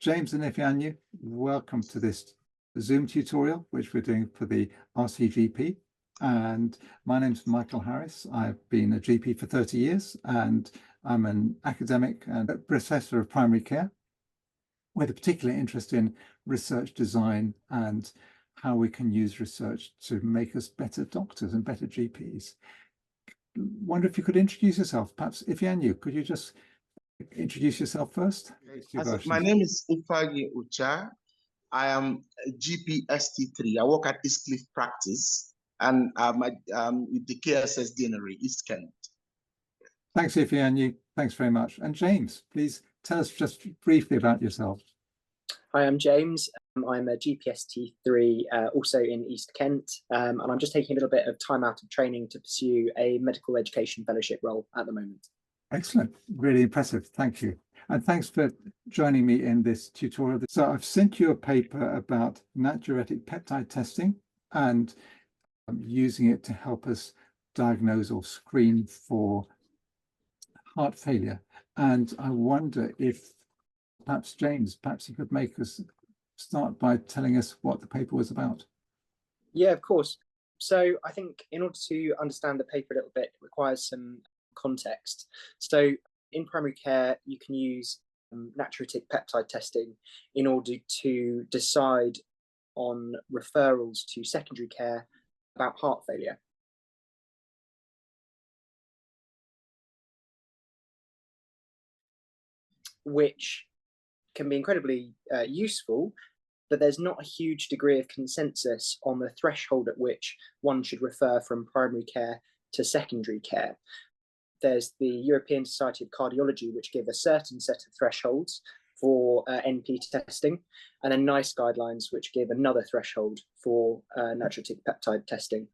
James and Ifeanyi, welcome to this Zoom tutorial, which we're doing for the RCGP. And my name's Michael Harris. I've been a GP for 30 years, and I'm an academic and a professor of primary care with a particular interest in research design and how we can use research to make us better doctors and better GPs. Wonder if you could introduce yourself. Perhaps, Ifeanyi, could you just introduce yourself first? My name is Ifeanyi Ucha. I am a GP ST3. I work at East Cliff Practice, and I'm with the KSS Deanery, East Kent. Thanks, Ifeanyi. Thanks very much. And James, please tell us just briefly about yourself. Hi, I'm James. I'm a GPST3, also in East Kent, and I'm just taking a little bit of time out of training to pursue a medical education fellowship role at the moment. Excellent. Really impressive. Thank you. And thanks for joining me in this tutorial. So I've sent you a paper about natriuretic peptide testing and using it to help us diagnose or screen for heart failure. And I wonder if perhaps, James, perhaps you could make us start by telling us what the paper was about. Yeah, of course. So I think in order to understand the paper a little bit, it requires some context. So in primary care, you can use natriuretic peptide testing in order to decide on referrals to secondary care about heart failure. Which can be incredibly useful, but there's not a huge degree of consensus on the threshold at which one should refer from primary care to secondary care. There's the European Society of Cardiology, which give a certain set of thresholds for NP testing, and then NICE guidelines, which give another threshold for natriuretic peptide testing.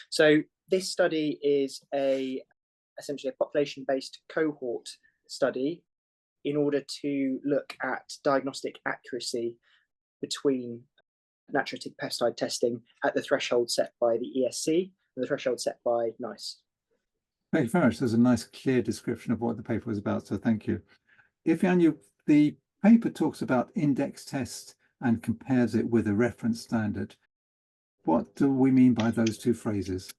So this study is essentially a population-based cohort study in order to look at diagnostic accuracy between natriuretic peptide testing at the threshold set by the ESC and the threshold set by NICE. Thank you very much. There's a nice, clear description of what the paper was about, so thank you. Ifeanyi, the paper talks about index tests and compares it with a reference standard. What do we mean by those two phrases?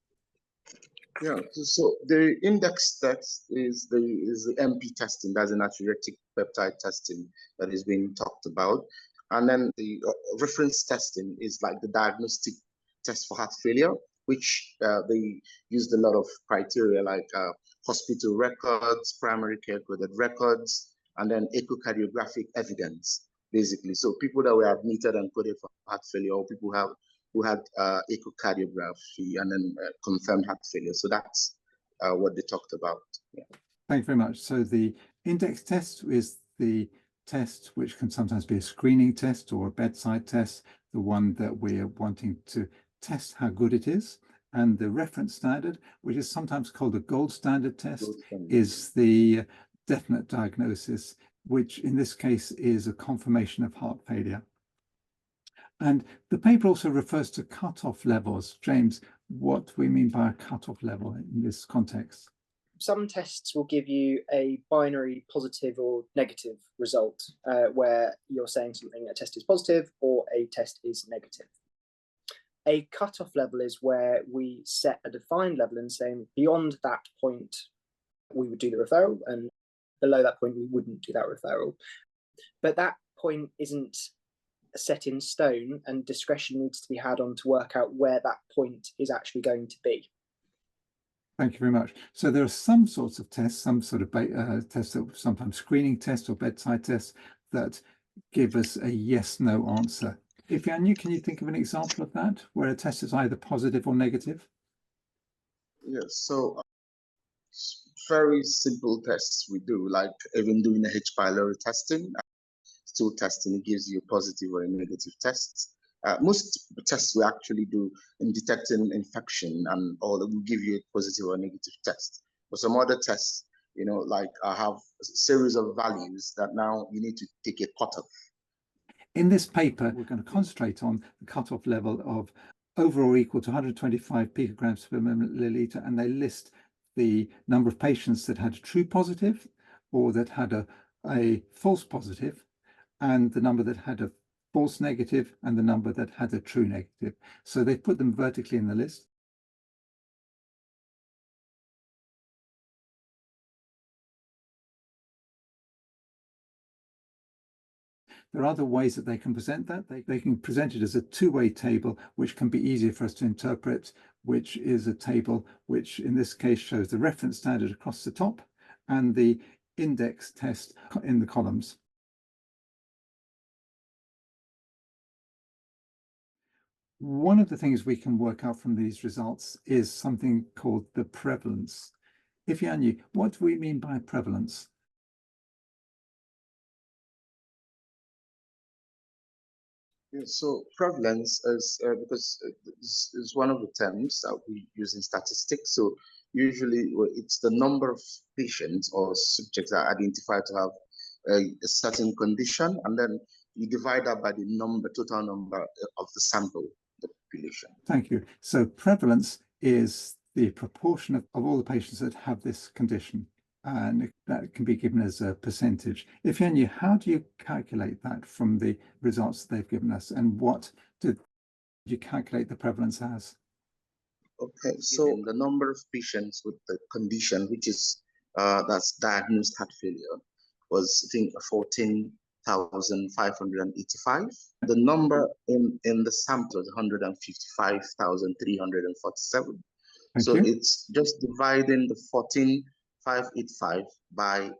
Yeah, so the index test is the MP testing, that's the natriuretic peptide testing that is being talked about. And then the reference testing is like the diagnostic test for heart failure, which they used a lot of criteria like hospital records, primary care coded records, and then echocardiographic evidence, basically. So people that were admitted and coded for heart failure, or people who had echocardiography and then confirmed heart failure. So that's what they talked about. Yeah. Thank you very much. So the index test is the test which can sometimes be a screening test or a bedside test, the one that we're wanting to test how good it is. And the reference standard, which is sometimes called a gold standard test, is the definite diagnosis, which in this case is a confirmation of heart failure. And the paper also refers to cutoff levels. James, what do we mean by a cutoff level in this context? Some tests will give you a binary positive or negative result, where you're saying something, a test is positive or a test is negative. A cutoff level is where we set a defined level and saying beyond that point, we would do the referral, and below that point, we wouldn't do that referral. But that point isn't set in stone, and discretion needs to be had on to work out where that point is actually going to be. Thank you very much. So there are some sorts of tests, some sort of tests, that sometimes screening tests or bedside tests, that give us a yes/no answer. Ifeanyi, can you think of an example of that, where a test is either positive or negative? Yes, so very simple tests we do, like even doing a H. pylori testing, stool testing, it gives you a positive or a negative test. Most tests we actually do in detecting infection, and or will give you a positive or negative test. But some other tests, you know, like have a series of values that now you need to take a cutoff. In this paper, we're going to concentrate on the cutoff level of over or equal to 125 picograms per milliliter, and they list the number of patients that had a true positive or that had a false positive, and the number that had a false negative and the number that had a true negative. So they put them vertically in the list. There are other ways that they can present that. They can present it as a two-way table, which can be easier for us to interpret, which is a table which in this case shows the reference standard across the top and the index test in the columns. One of the things we can work out from these results is something called the prevalence. Ifeanyi, what do we mean by prevalence? Yeah, so prevalence is because this is one of the terms that we use in statistics. So usually it's the number of patients or subjects that are identified to have a certain condition, and then you divide that by the total number of the sample, the population. Thank you. So prevalence is the proportion of all the patients that have this condition, and that can be given as a percentage. Ifeanyi, how do you calculate that from the results that they've given us, and what did you calculate the prevalence as? Okay, so the number of patients with the condition, which is that's diagnosed heart failure, was I think 14,585. The number in the sample was 155,347. So it's just dividing the 14,585 by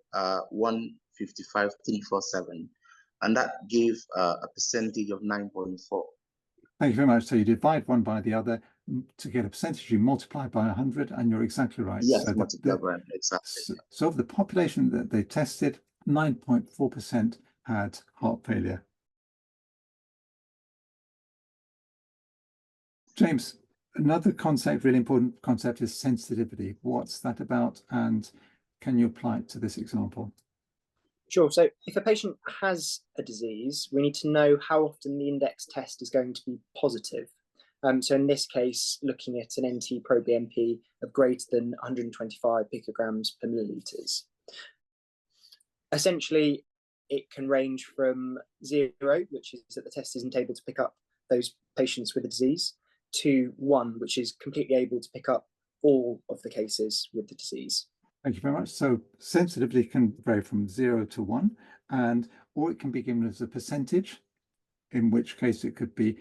155,347, and that gave a percentage of 9.4. Thank you very much. So you divide one by the other to get a percentage, you multiply by 100, and you're exactly right. Yes, so multiply by exactly. So of the population that they tested, 9.4% had heart failure. James, another concept, really important concept, is sensitivity. What's that about, and can you apply it to this example? Sure. So if a patient has a disease, we need to know how often the index test is going to be positive. So in this case, looking at an NT-proBNP of greater than 125 picograms per milliliters. Essentially, it can range from 0, which is that the test isn't able to pick up those patients with a disease, to 1, which is completely able to pick up all of the cases with the disease. Thank you very much. So sensitivity can vary from 0 to 1, or it can be given as a percentage, in which case it could be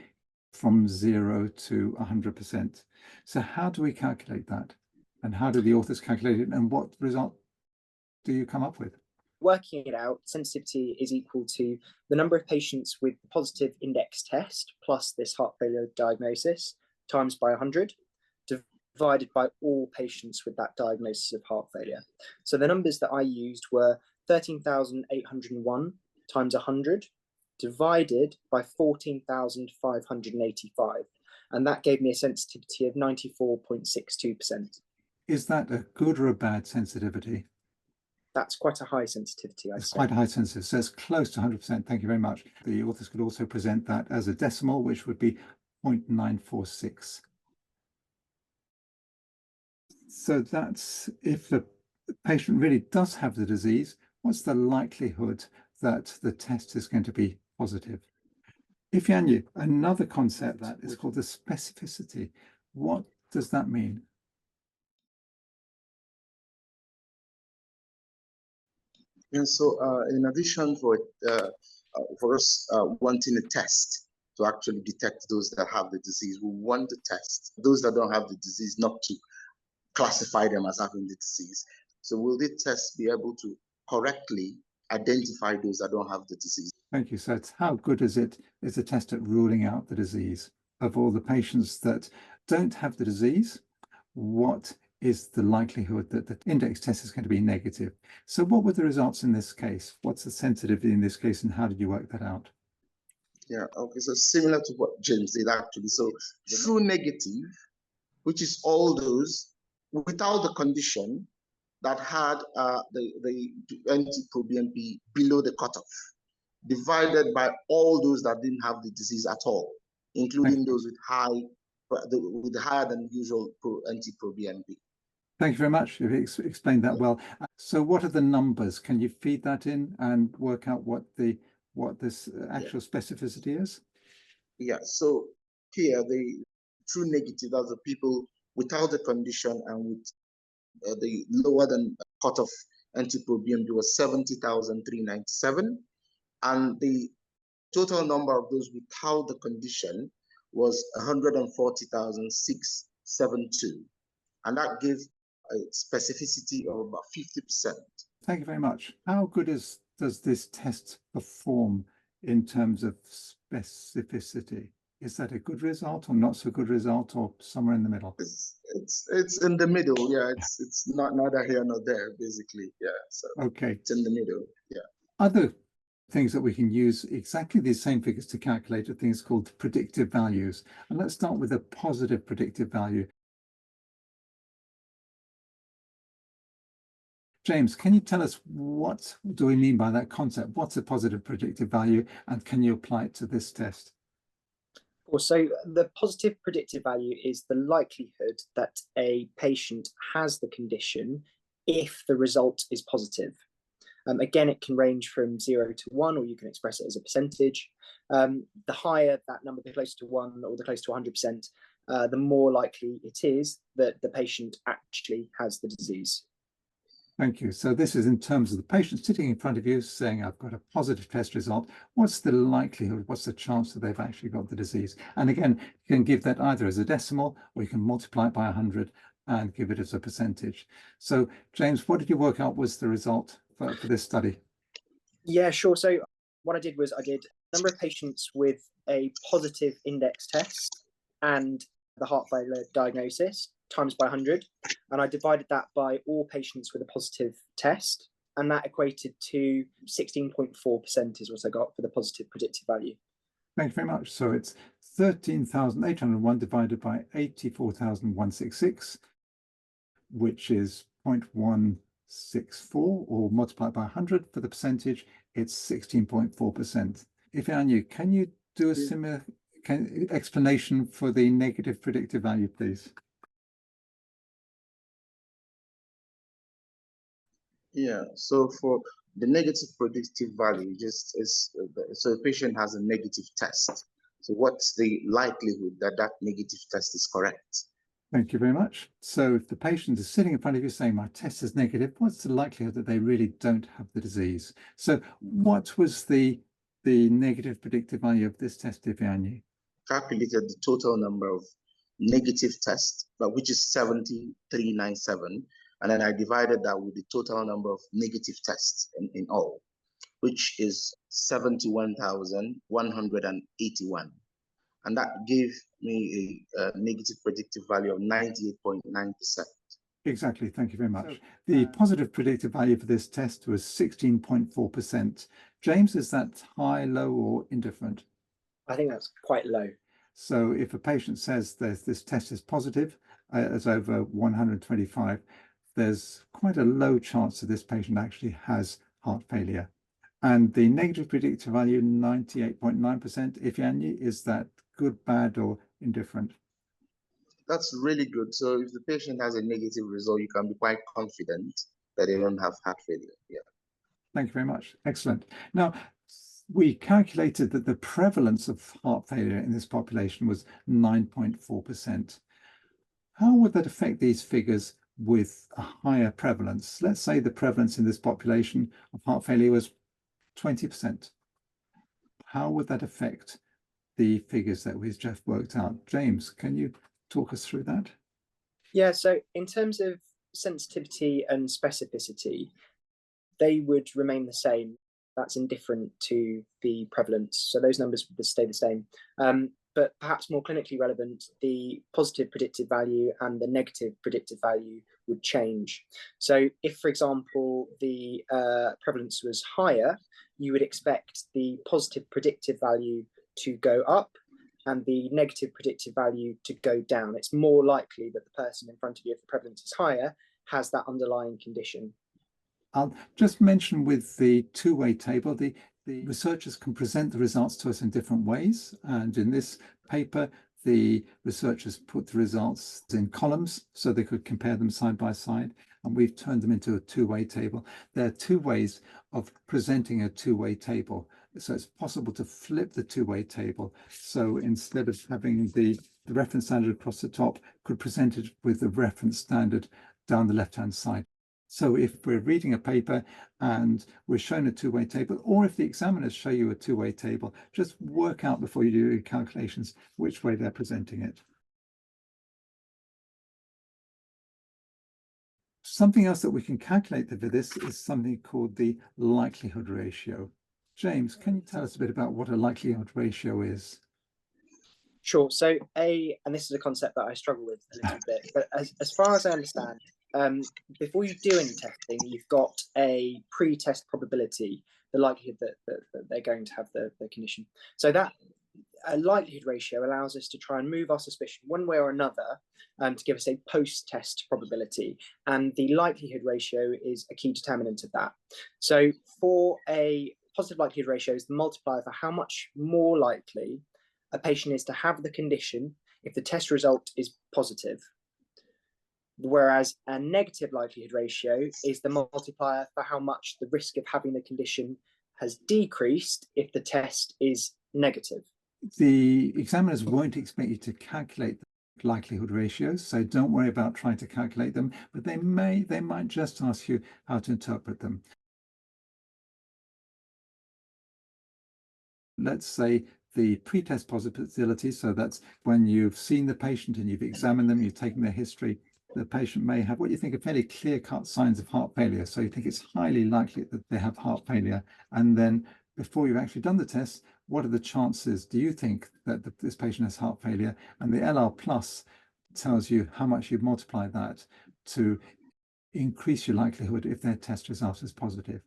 from 0 to 100%. So how do we calculate that? And how do the authors calculate it? And what result do you come up with? Working it out, sensitivity is equal to the number of patients with the positive index test plus this heart failure diagnosis times by 100, divided by all patients with that diagnosis of heart failure. So the numbers that I used were 13,801 times 100 divided by 14,585. And that gave me a sensitivity of 94.62%. Is that a good or a bad sensitivity? That's quite a high sensitivity, I'd say. It's quite a high sensitivity, so it's close to 100%. Thank you very much. The authors could also present that as a decimal, which would be 0.946. So that's if the patient really does have the disease, what's the likelihood that the test is going to be positive? Ifeanyi, another concept that is called the specificity. What does that mean? And so in addition for us wanting a test to actually detect those that have the disease, we want to test those that don't have the disease, not to classify them as having the disease. So will the test be able to correctly identify those that don't have the disease? Thank you. So it's how good is the test at ruling out the disease? Of all the patients that don't have the disease, what is the likelihood that the index test is going to be negative? So what were the results in this case? What's the sensitivity in this case, and how did you work that out? Yeah, okay, so similar to what James did actually. So true negative, which is all those without the condition that had the NT-proBNP below the cutoff, divided by all those that didn't have the disease at all, including those with higher than usual NT-proBNP. Thank you very much. You've explained that well. So what are the numbers? Can you feed that in and work out what this actual specificity is? Yeah, so here the true negative, that's the people without the condition and with the lower than cutoff NT-proBNP was 70,397, and the total number of those without the condition was 140,672, and that gives a specificity of about 50%. Thank you very much. How good does this test perform in terms of specificity? Is that a good result or not so good result or somewhere in the middle? It's in the middle. Yeah, it's not neither here nor there, basically. Yeah, so okay, it's in the middle. Yeah. Other things that we can use exactly the same figures to calculate are things called predictive values. And let's start with a positive predictive value. James, can you tell us what do we mean by that concept? What's a positive predictive value, and can you apply it to this test? So the positive predictive value is the likelihood that a patient has the condition if the result is positive. Again, it can range from 0 to 1, or you can express it as a percentage. The higher that number, the closer to 1 or the closer to 100%, the more likely it is that the patient actually has the disease. Thank you. So this is in terms of the patient sitting in front of you saying, I've got a positive test result. What's the likelihood? What's the chance that they've actually got the disease? And again, you can give that either as a decimal, or you can multiply it by 100 and give it as a percentage. So James, what did you work out was the result for this study? Yeah, sure. So what I did was I did a number of patients with a positive index test and the heart failure diagnosis times by 100, and I divided that by all patients with a positive test, and that equated to 16.4% is what I got for the positive predictive value. Thank you very much. So it's 13,801 divided by 84,166, which is 0.164, or multiplied by 100 for the percentage, it's 16.4%. Ifeanyi, can you do a similar explanation for the negative predictive value, please? Yeah, so for the negative predictive value, just is so a patient has a negative test. So what's the likelihood that that negative test is correct? Thank you very much. So if the patient is sitting in front of you saying, my test is negative, what's the likelihood that they really don't have the disease? So what was the negative predictive value of this test, Ifeanyi? Calculated the total number of negative tests, which is 7,397. And then I divided that with the total number of negative tests in all, which is 71,181. And that gave me a negative predictive value of 98.9%. Exactly. Thank you very much. The positive predictive value for this test was 16.4%. James, is that high, low, or indifferent? I think that's quite low. So if a patient says this test is positive, as over 125, there's quite a low chance that this patient actually has heart failure. And the negative predictive value, 98.9%. Ifeanyi, is that good, bad, or indifferent? That's really good. So if the patient has a negative result, you can be quite confident that they don't have heart failure. Yeah. Thank you very much. Excellent. Now, we calculated that the prevalence of heart failure in this population was 9.4%. How would that affect these figures with a higher prevalence? Let's say the prevalence in this population of heart failure was 20%. How would that affect the figures that we've just worked out? James, can you talk us through that? Yeah, so in terms of sensitivity and specificity, they would remain the same. That's indifferent to the prevalence. So those numbers would stay the same. But perhaps more clinically relevant, the positive predictive value and the negative predictive value would change. So if, for example, the prevalence was higher, you would expect the positive predictive value to go up and the negative predictive value to go down. It's more likely that the person in front of you, if the prevalence is higher, has that underlying condition. I'll just mention with the two-way table, the researchers can present the results to us in different ways. And in this paper, the researchers put the results in columns so they could compare them side by side, and we've turned them into a two-way table. There are two ways of presenting a two-way table. So it's possible to flip the two-way table. So instead of having the reference standard across the top, could present it with the reference standard down the left-hand side. So if we're reading a paper and we're shown a two-way table, or if the examiners show you a two-way table, just work out before you do your calculations which way they're presenting it. Something else that we can calculate for this is something called the likelihood ratio. James, can you tell us a bit about what a likelihood ratio is? Sure. So and this is a concept that I struggle with a little bit, but as far as I understand, before you do any testing, you've got a pre-test probability, the likelihood that they're going to have the condition. So that a likelihood ratio allows us to try and move our suspicion one way or another to give us a post-test probability. And the likelihood ratio is a key determinant of that. So for a positive likelihood ratio is the multiplier for how much more likely a patient is to have the condition if the test result is positive. Whereas a negative likelihood ratio is the multiplier for how much the risk of having the condition has decreased if the test is negative. The examiners won't expect you to calculate the likelihood ratios, so don't worry about trying to calculate them, but they might just ask you how to interpret them. Let's say the pre-test possibility, so that's when you've seen the patient and you've examined them, you've taken their history. The patient may have what you think are fairly clear-cut signs of heart failure. So you think it's highly likely that they have heart failure. And then before you've actually done the test, what are the chances, do you think, that this patient has heart failure? And the LR plus tells you how much you multiply that to increase your likelihood if their test result is positive.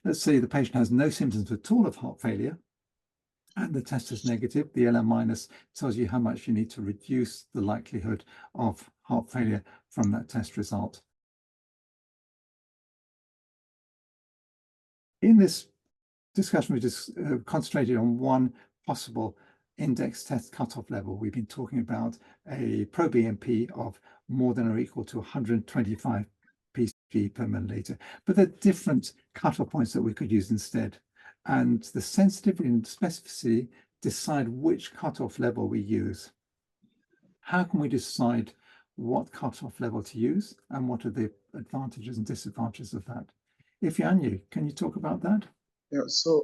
Let's say the patient has no symptoms at all of heart failure, and the test is negative. The LR minus tells you how much you need to reduce the likelihood of heart failure from that test result. In this discussion, we just concentrated on one possible index test cutoff level. We've been talking about a pro-BNP of more than or equal to 125 pg per milliliter, but there are different cutoff points that we could use instead. And the sensitivity and specificity decide which cutoff level we use. How can we decide what cutoff level to use, and what are the advantages and disadvantages of that? Ifeanyi, can you talk about that? Yeah, so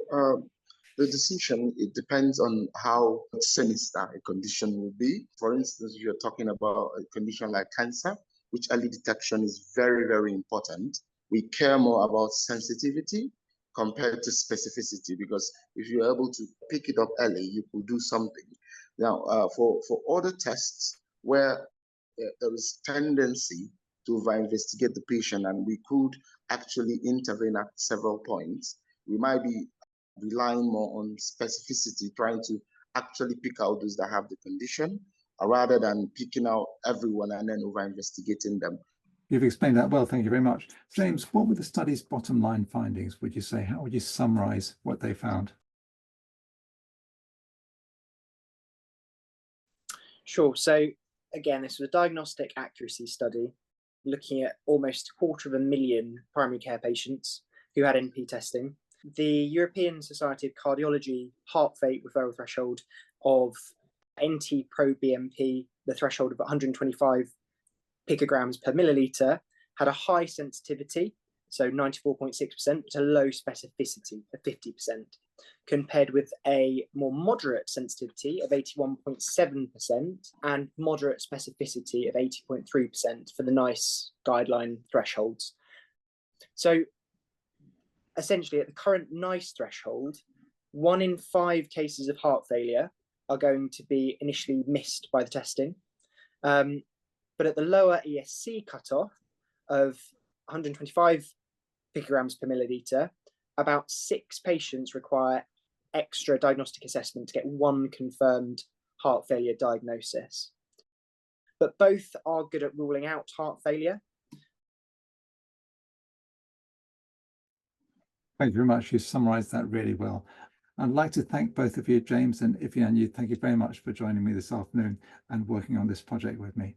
the decision, it depends on how sinister a condition will be. For instance, you're talking about a condition like cancer, which early detection is very, very important. We care more about sensitivity compared to specificity, because if you're able to pick it up early, you could do something. Now, for other tests where there is tendency to over-investigate the patient and we could actually intervene at several points, we might be relying more on specificity, trying to actually pick out those that have the condition, rather than picking out everyone and then over-investigating them. You've explained that well, thank you very much. James, what were the study's bottom line findings, would you say? How would you summarize what they found? Sure. So again, this was a diagnostic accuracy study looking at almost 250,000 primary care patients who had NP testing. The European Society of Cardiology heart rate referral threshold of NT-proBNP, the threshold of 125 picograms per milliliter, had a high sensitivity, so 94.6%, but a low specificity of 50%, compared with a more moderate sensitivity of 81.7% and moderate specificity of 80.3% for the NICE guideline thresholds. So essentially, at the current NICE threshold, 1 in 5 cases of heart failure are going to be initially missed by the testing. But at the lower ESC cutoff of 125 picograms per milliliter, about 6 patients require extra diagnostic assessment to get 1 confirmed heart failure diagnosis. But both are good at ruling out heart failure. Thank you very much. You summarized that really well. I'd like to thank both of you, James and Ifeanyi. Thank you very much for joining me this afternoon and working on this project with me.